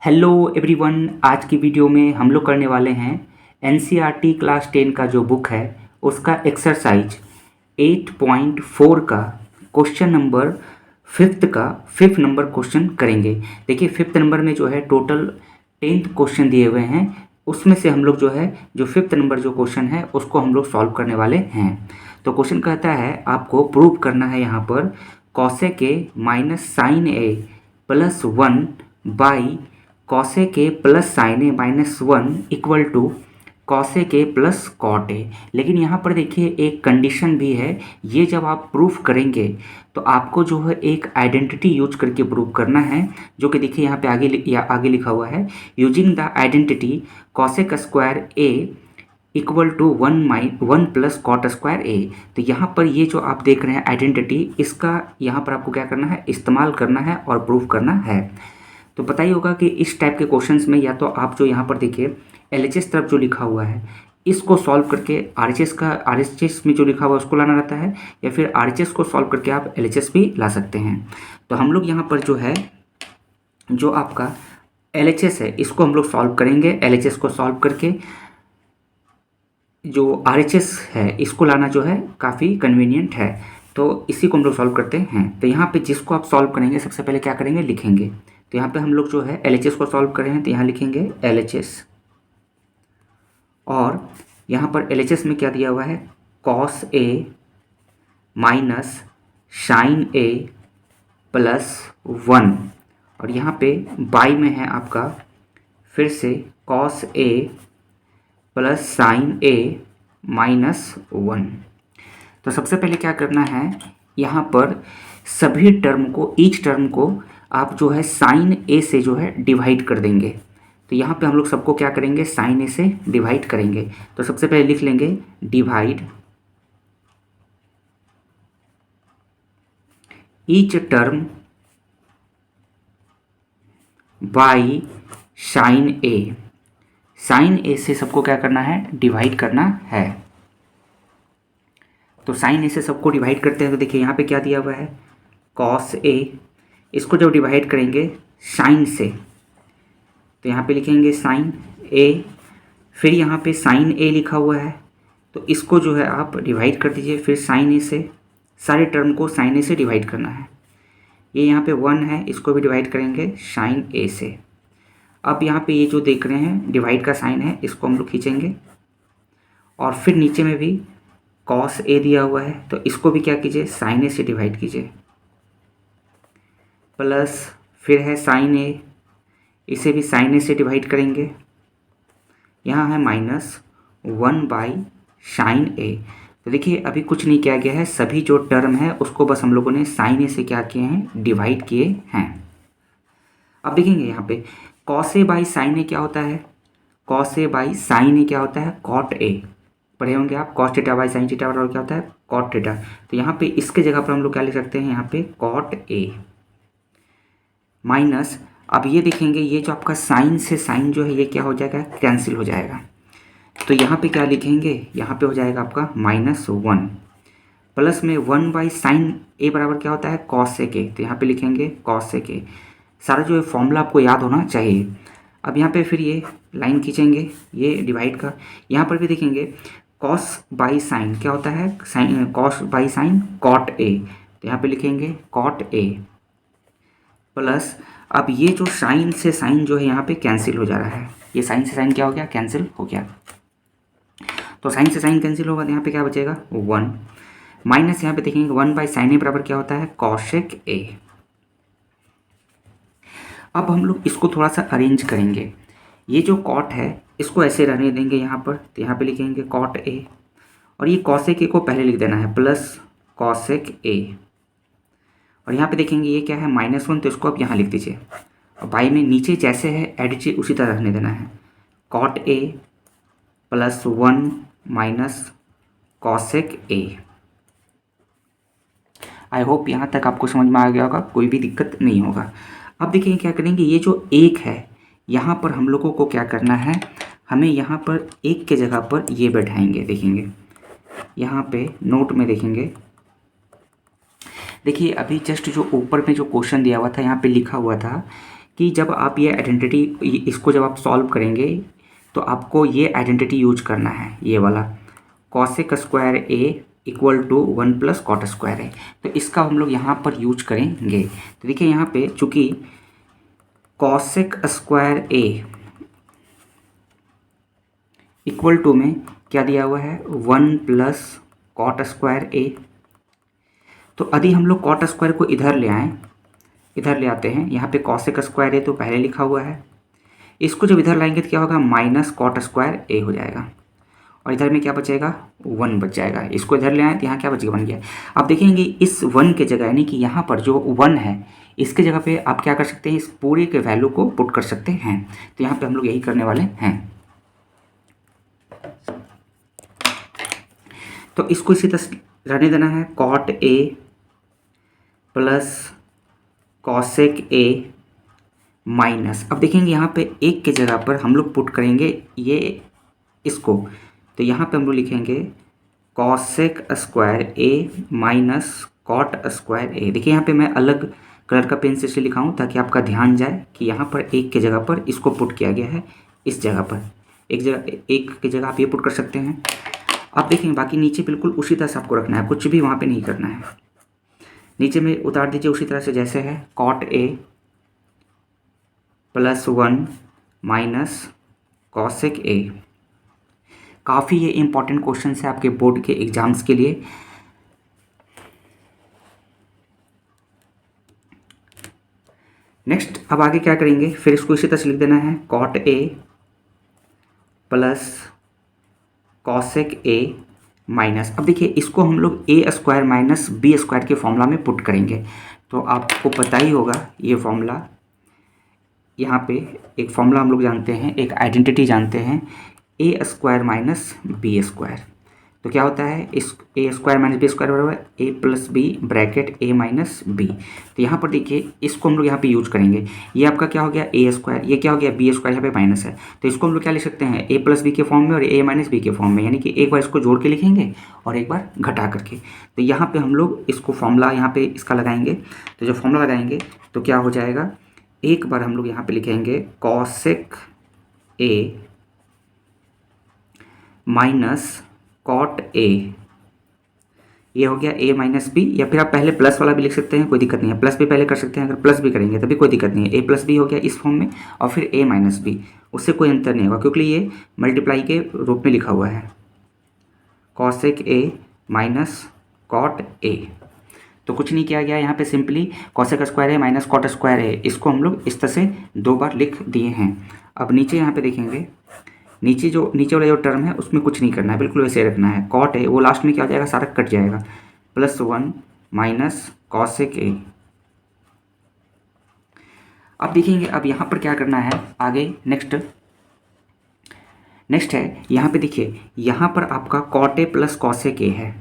Hello everyone. आज की video में हम लोग करने वाले हैं एनसीईआरटी क्लास 10 का जो बुक है उसका एक्सरसाइज 8.4 का question number fifth number question करेंगे। देखिए फिफ्थ नंबर में जो है टोटल 10 क्वेश्चन दिए हुए हैं, उसमें से हम लोग जो है जो फिफ्थ नंबर जो क्वेश्चन है उसको हम लोग सॉल्व करने वाले हैं। तो क्वेश्चन कहता है आपको प्रूव करना है यहाँ पर cosec A minus sine A plus 1 by cosec A plus sine A minus 1 equal to cosec A plus cot A. लेकिन यहाँ पर देखिए एक कंडीशन भी है, ये जब आप प्रूफ करेंगे तो आपको जो है एक आइडेंटिटी यूज करके प्रूव करना है, जो कि देखिए यहाँ पे आगे लिखा हुआ है using the identity cosec square A equal to 1 plus cot square A. तो यहाँ पर ये जो आप देख रहे हैं आइडेंटिटी, इसका यहाँ पर आपको क्या करना है, इस्तेमाल करना है और प्रूफ करना है। तो पता ही होगा कि इस टाइप के क्वेश्चंस में या तो आप जो यहाँ पर देखिए एलएचएस तरफ जो लिखा हुआ है इसको सॉल्व करके आरएचएस में जो लिखा हुआ है उसको लाना रहता है, या फिर आरएचएस को सॉल्व करके आप एलएचएस भी ला सकते हैं। तो हम लोग यहाँ पर जो है जो आपका एलएचएस है इसको हम लोग सॉल्व करेंगे। एलएचएस को सॉल्व करके जो आरएचएस है इसको लाना जो है काफ़ी कन्वीनियंट है, तो इसी को हम लोग सॉल्व करते हैं। तो यहाँ पे जिसको आप सॉल्व करेंगे सबसे पहले क्या करेंगे, लिखेंगे। तो यहाँ पे हम लोग जो है एलएचएस को सॉल्व कर रहे हैं तो यहाँ लिखेंगे एलएचएस, और यहाँ पर एलएचएस में क्या दिया हुआ है cos A minus sine A plus 1, और यहाँ पे बाई में है आपका फिर से cos A plus sine A minus 1। तो सबसे पहले क्या करना है, यहाँ पर सभी टर्म को, ईच टर्म को आप जो है साइन ए से जो है डिवाइड कर देंगे। तो यहाँ पे हम लोग सबको क्या करेंगे, साइन ए से डिवाइड करेंगे। तो सबसे पहले लिख लेंगे divide each term by sine A. Sine A से सबको क्या करना है, डिवाइड करना है। तो साइन ए से सबको डिवाइड करते हैं तो देखिए यहाँ पे क्या दिया हुआ है कॉस ए, इसको जब डिवाइड करेंगे साइन से तो यहाँ पे लिखेंगे साइन ए, फिर यहाँ पे साइन ए लिखा हुआ है तो इसको जो है आप डिवाइड कर दीजिए फिर साइन ए से, सारे टर्म को साइन ए से डिवाइड करना है। ये यहाँ पे 1 है, इसको भी डिवाइड करेंगे साइन ए से। अब यहाँ पे ये जो देख रहे हैं डिवाइड का साइन है इसको हम लोग खींचेंगे, और फिर नीचे में भी कॉस ए दिया हुआ है तो इसको भी क्या कीजिए, साइन ए से डिवाइड कीजिए, प्लस फिर है साइन ए, इसे भी साइन ए से डिवाइड करेंगे। यहाँ है माइनस 1 बाई साइन ए। तो देखिए अभी कुछ नहीं किया गया है, सभी जो टर्म है उसको बस हम लोगों ने साइन ए से क्या किए हैं, डिवाइड किए हैं। अब देखेंगे यहाँ पे कॉस ए बाई साइन ए क्या होता है, कॉस ए बाई साइन ए क्या होता है, कॉट ए। पढ़े होंगे आप, cos theta by sine theta बराबर क्या होता है, कॉट थीटा। तो यहाँ पे इसके जगह पर हम लोग क्या लिख सकते हैं, यहाँ पे कॉट ए माइनस, अब ये देखेंगे ये जो आपका साइन से साइन जो है ये क्या हो जाएगा, कैंसिल हो जाएगा। तो यहाँ पे क्या लिखेंगे, यहाँ पे हो जाएगा आपका -1 प्लस में 1 बाई साइन ए बराबर क्या होता है, कॉसेक ए। तो यहाँ पे लिखेंगे कॉसेक ए। सारा जो है फॉर्मूला आपको याद होना चाहिए। अब यहाँ पे फिर ये लाइन खींचेंगे ये डिवाइड का, यहाँ पर भी देखेंगे कॉस बाई साइन क्या होता है, sine cos by sine cot A. तो यहाँ पे लिखेंगे कॉट ए प्लस, अब ये जो साइन से साइन जो है यहाँ पे कैंसिल हो जा रहा है, ये साइन से साइन क्या हो गया, कैंसिल हो गया। तो साइन से साइन कैंसिल होगा तो यहाँ पे क्या बचेगा 1 माइनस, यहाँ पे देखेंगे 1 बाई साइन ए बराबर क्या होता है, कॉसेक ए। अब हम लोग इसको थोड़ा सा अरेंज करेंगे, ये जो कॉट है इसको ऐसे रहने देंगे यहाँ पर, तो यहाँ पे लिखेंगे कॉट ए, और ये कॉसेक ए को पहले लिख देना है प्लस कॉसेक ए, और यहाँ पे देखेंगे ये क्या है -1 तो इसको आप यहाँ लिख दीजिए, और बाई में नीचे जैसे है एडिटिव उसी तरह रहने देना है, cot A plus 1 minus cosec A. I hope यहाँ तक आपको समझ में आ गया होगा, कोई भी दिक्कत नहीं होगा। अब देखिए क्या करेंगे, ये जो एक है यहाँ पर हम लोगों को क्या करना है, हमें यहाँ पर एक के जगह पर ये बैठाएंगे। देखेंगे यहाँ पे नोट में देखेंगे, देखिए अभी जस्ट जो ऊपर में जो क्वेश्चन दिया हुआ था यहाँ पे लिखा हुआ था कि जब आप ये आइडेंटिटी, इसको जब आप सॉल्व करेंगे तो आपको ये आइडेंटिटी यूज करना है, ये वाला cosec square A equal to 1 plus cot square A. तो इसका हम लोग यहाँ पर यूज करेंगे। तो देखिए यहाँ पे चूंकि cosec square A equal to में क्या दिया हुआ है 1 प्लस कॉट स्क्वायर ए, तो यदि हम लोग कॉट स्क्वायर को इधर ले आएँ, इधर ले आते हैं, यहाँ पे कॉसेक स्क्वायर ए तो पहले लिखा हुआ है, इसको जब इधर लाएंगे तो क्या होगा माइनस कॉट स्क्वायर ए हो जाएगा, और इधर में क्या बचेगा 1 बच जाएगा। इसको इधर ले आए तो यहाँ क्या बचेगा, बन गया। अब देखेंगे इस 1 के जगह, यानी कि यहाँ पर जो 1 है इसके जगह पे आप क्या कर सकते हैं, इस पूरे के वैल्यू को पुट कर सकते हैं। तो यहाँ पे हम लोग यही करने वाले हैं। तो इसको इसी तरह रहने देना है, cot A plus cosec A minus, अब देखेंगे यहाँ पे 1 के जगह पर हम लोग पुट करेंगे ये इसको, तो यहाँ पे हम लोग लिखेंगे cosec square A minus cot square ए। देखिए यहाँ पे मैं अलग कलर का पेन से इसलिए लिखा हूँ ताकि आपका ध्यान जाए कि यहाँ पर 1 के जगह पर इसको पुट किया गया है, इस जगह पर एक के जगह आप ये पुट कर सकते हैं। अब देखेंगे बाकी नीचे बिल्कुल उसी तरह से आपको रखना है, कुछ भी वहाँ पे नहीं करना है। नीचे में उतार दीजिए उसी तरह से जैसे है, cot A plus 1 minus cosec A. काफ़ी ये इंपॉर्टेंट क्वेश्चन है आपके बोर्ड के एग्जाम्स के लिए। नेक्स्ट अब आगे क्या करेंगे, फिर इसको इसी तरह से लिख देना है, cot A plus cosec A minus, अब देखिए इसको हम लोग A square minus B square के फॉर्मूला में पुट करेंगे। तो आपको पता ही होगा ये फॉर्मूला, यहाँ पे एक फॉर्मूला हम लोग जानते हैं, एक आइडेंटिटी जानते हैं, ए स्क्वायर माइनस बी स्क्वायर। तो क्या होता है, इस ए स्क्वायर माइनस बी स्क्वायर बराबर ए प्लस बी ब्रैकेट ए माइनस बी। तो यहाँ पर देखिए इसको हम लोग यहाँ पे यूज करेंगे, ये आपका क्या हो गया ए स्क्वायर, ये क्या हो गया बी स्क्वायर, यहाँ पे माइनस है, तो इसको हम लोग क्या लिख सकते हैं ए प्लस बी के फॉर्म में और ए माइनस बी के फॉर्म में, यानी कि एक बार इसको जोड़ के लिखेंगे और एक बार घटा करके। तो यहाँ पर हम लोग इसको फॉर्मूला यहाँ पे इसका लगाएंगे, तो जो फॉर्मूला लगाएंगे तो क्या हो जाएगा, एक बार हम लोग यहाँ पे लिखेंगे cosec A minus cot A, ये हो गया ए माइनस बी, या फिर आप पहले प्लस वाला भी लिख सकते हैं, कोई दिक्कत नहीं है, प्लस भी पहले कर सकते हैं, अगर प्लस भी करेंगे तभी कोई दिक्कत नहीं है। ए प्लस बी हो गया इस फॉर्म में, और फिर ए माइनस बी, उससे कोई अंतर नहीं होगा क्योंकि ये मल्टीप्लाई के रूप में लिखा हुआ है, cosec A minus cot A. तो कुछ नहीं किया गया यहाँ पे, simply cosec square A minus cot square A, इसको हम लोग इस तरह से 2 बार लिख दिए हैं। अब नीचे यहाँ पे देखेंगे, नीचे वाला जो टर्म है उसमें कुछ नहीं करना है, बिल्कुल वैसे रखना है। कॉट है वो लास्ट में क्या हो जाएगा, सारा कट जाएगा, प्लस 1 माइनस कॉसेक ए। अब देखेंगे अब यहाँ पर क्या करना है आगे, नेक्स्ट है यहाँ पे देखिए, यहाँ पर आपका cot A plus cosec A है,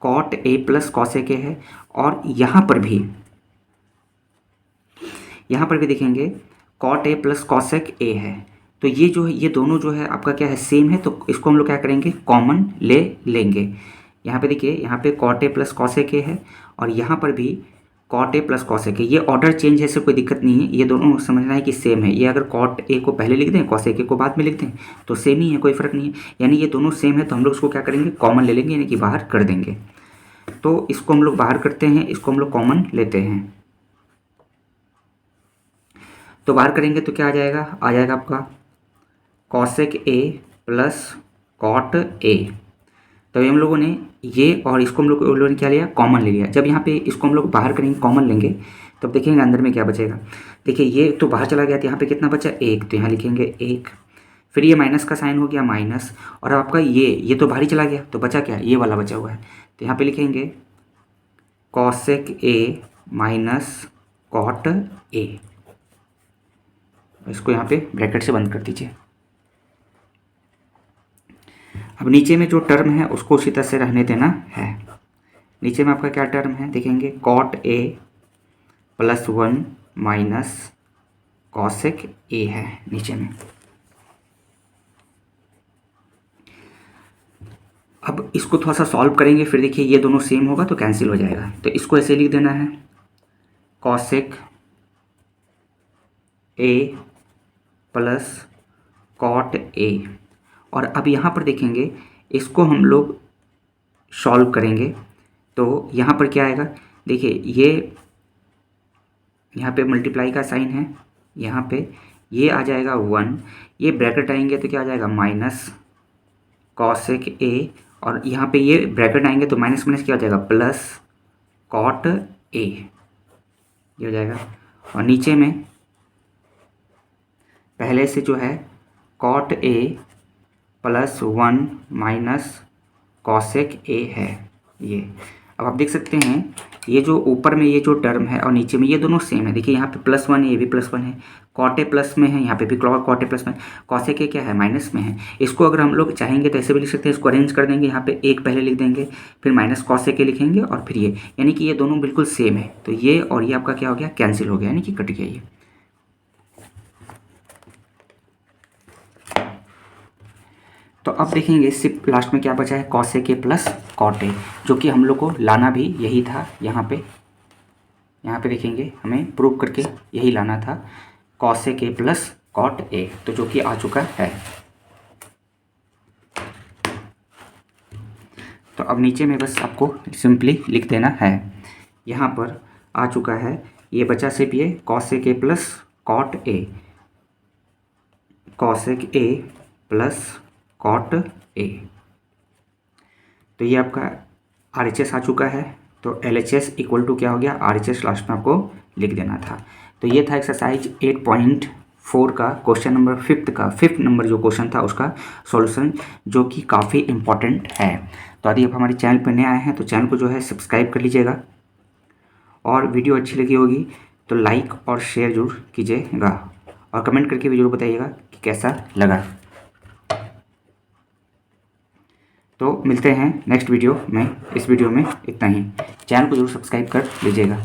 cot A plus cosec A है, और यहाँ पर भी देखेंगे cot A plus cosec A है। तो ये जो है, ये दोनों जो है आपका क्या है सेम है, तो इसको हम लोग क्या करेंगे कॉमन ले लेंगे। यहाँ पे देखिए, यहाँ पे cot A plus cosec A है और यहाँ पर भी cot A plus cosec A. ये ऑर्डर चेंज है, इससे कोई दिक्कत नहीं है, ये दोनों समझना है कि सेम है। ये अगर कॉट ए को पहले लिख दें, कॉसेक ए को बाद में लिख दें तो सेम ही है, कोई फ़र्क नहीं है। यानी ये दोनों सेम है तो हम लोग इसको क्या करेंगे कॉमन ले लेंगे, यानी कि बाहर कर देंगे। तो इसको हम लोग बाहर करते हैं, इसको हम लोग कॉमन लेते हैं। तो बाहर करेंगे तो क्या आ जाएगा, आपका cosec A plus cot A. तो हम लोगों ने ये और इसको हम लोगों ने क्या लिया, कॉमन ले लिया। जब यहाँ पे इसको हम लोग बाहर करेंगे, कॉमन लेंगे, तब तो देखेंगे अंदर में क्या बचेगा। देखिए ये तो बाहर चला गया, तो यहाँ पे कितना बचा 1, तो यहाँ लिखेंगे 1। फिर ये माइनस का साइन हो गया माइनस, और आपका ये तो बाहर ही चला गया, तो बचा क्या, ये वाला बचा हुआ है। तो यहाँ पे लिखेंगे cosec A minus cot A. इसको यहाँ पे ब्रैकेट से बंद कर दीजिए। अब नीचे में जो टर्म है उसको उसी तरह से रहने देना है। नीचे में आपका क्या टर्म है देखेंगे, cot A plus 1 minus cosec A है नीचे में। अब इसको थोड़ा सा सॉल्व करेंगे, फिर देखिए ये दोनों सेम होगा तो कैंसिल हो जाएगा। तो इसको ऐसे लिख देना है, cosec A plus cot A. और अब यहाँ पर देखेंगे, इसको हम लोग सॉल्व करेंगे तो यहाँ पर क्या आएगा, देखिए ये यहाँ पे मल्टीप्लाई का साइन है, यहाँ पे ये आ जाएगा 1, ये ब्रैकेट आएंगे तो क्या आ जाएगा माइनस कॉसेक ए, और यहाँ पे ये ब्रैकेट आएंगे तो माइनस माइनस क्या हो जाएगा प्लस कॉट ए, ये हो जाएगा। और नीचे में पहले से जो है cot A plus 1 minus cosec A है ये। अब आप देख सकते हैं ये जो ऊपर में ये जो टर्म है और नीचे में ये दोनों सेम है। देखिए यहाँ पे +1 है, ये भी +1 है, कॉट ए प्लस में है, यहाँ पे भी कॉट ए प्लस में, कॉसेक ए क्या है माइनस में है। इसको अगर हम लोग चाहेंगे तो ऐसे भी लिख सकते हैं, इसको अरेंज कर देंगे, यहाँ पे एक पहले लिख देंगे, फिर माइनस कॉसेक ए लिखेंगे और फिर ये, यानी कि ये दोनों बिल्कुल सेम है। तो ये और ये आपका क्या हो गया, कैंसिल हो गया, यानी कि कट गया ये। तो अब देखेंगे सिर्फ लास्ट में क्या बचा है, cosec A plus cot A, जो कि हम लोग को लाना भी यही था। यहाँ पे देखेंगे हमें प्रूव करके यही लाना था, cosec A plus cot A, तो जो कि आ चुका है। तो अब नीचे में बस आपको सिंपली लिख देना है, यहाँ पर आ चुका है, ये बचा सिर्फ ये cosec A plus cot A, cosec A plus cot A. तो ये आपका RHS आ चुका है। तो LHS इक्वल टू क्या हो गया, RHS लास्ट में आपको लिख देना था। तो ये था एक्सरसाइज 8.4 का क्वेश्चन नंबर 5 नंबर जो क्वेश्चन था उसका सॉल्यूशन, जो कि काफ़ी इम्पॉर्टेंट है। तो यदि आप हमारे चैनल पर नए आए हैं तो चैनल को जो है सब्सक्राइब कर लीजिएगा, और वीडियो अच्छी लगी होगी तो लाइक और शेयर जरूर कीजिएगा, और कमेंट करके भी जरूर बताइएगा कि कैसा लगा। तो मिलते हैं नेक्स्ट वीडियो में। इस वीडियो में इतना ही, चैनल को जरूर सब्सक्राइब कर लीजिएगा।